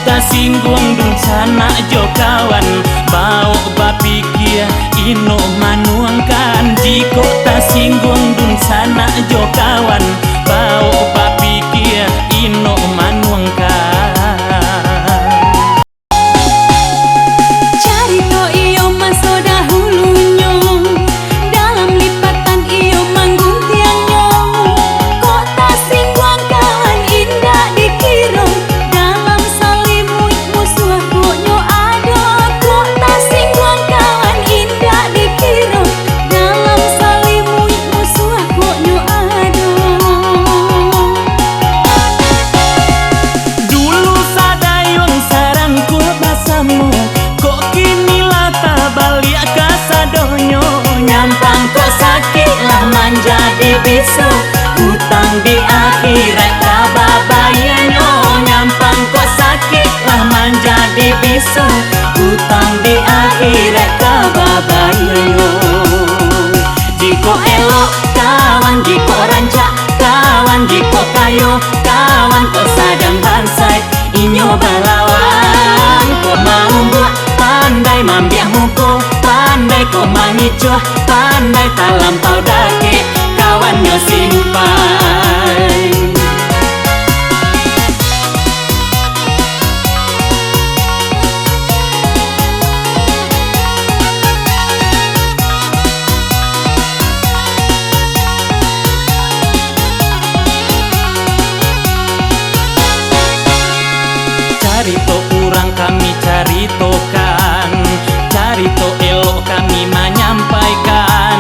tak singgung dun sana jo kawan bau bapikir ino manuangkan. Jiko tak singgung dun sana jo kawan bau bapikir ino manuangkan. Jadi bisu utang di akhirat kababayanyo, nyampang kok sakit lah menjadi bisu utang di akhirat kababayanyo. Jiko elok kawan, jiko rancak kawan, jiko kayo kawan, kok sadang bansai inyo balawan. Kok mau buat pandai mambiah muko, pandai kok mangicuh, pandai tak lampau dake kawannya simpai. Carito kurang kami caritokan, carito elok kami menyampaikan.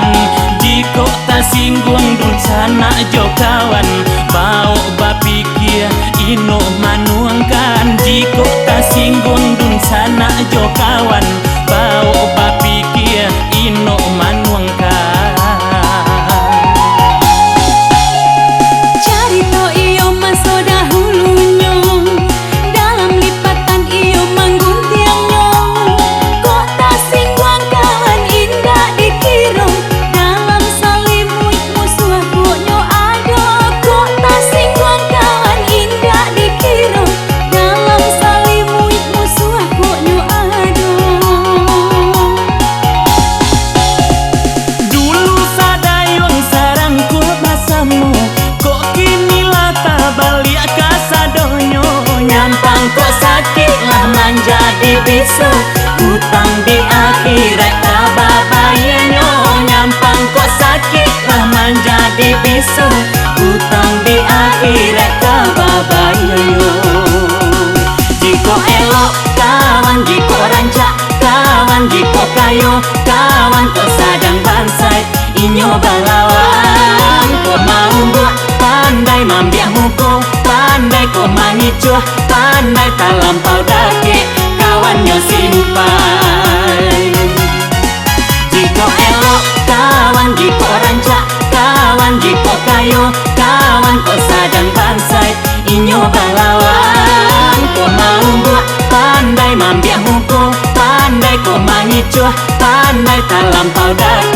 Jiko tak singgung dun sana jo kawan bau bapikir ino manuangkan. Jiko tak singgung dun sana jo kawan bau bapikir ino manuangkan. Jadi bisu utang di akhirat kababayanyo, nyampang kok sakit lah menjadi bisu utang di akhirat kababayanyo. Jiko elok kawan, jiko rancak kawan, jiko kayo kawan, kok sadang bansai inyo balawan. Kok mau buat pandai mambiah muko, pandai kok mangicuh, pandai tak lampau dake kawannya simpai. Jiko elok kawan, jiko rancak kawan, jiko kayo kawan, kok sadang bansai inyo balawan. Kok mau buat pandai mambiah muko, pandai kok mangicuh, pandai tak lampau dake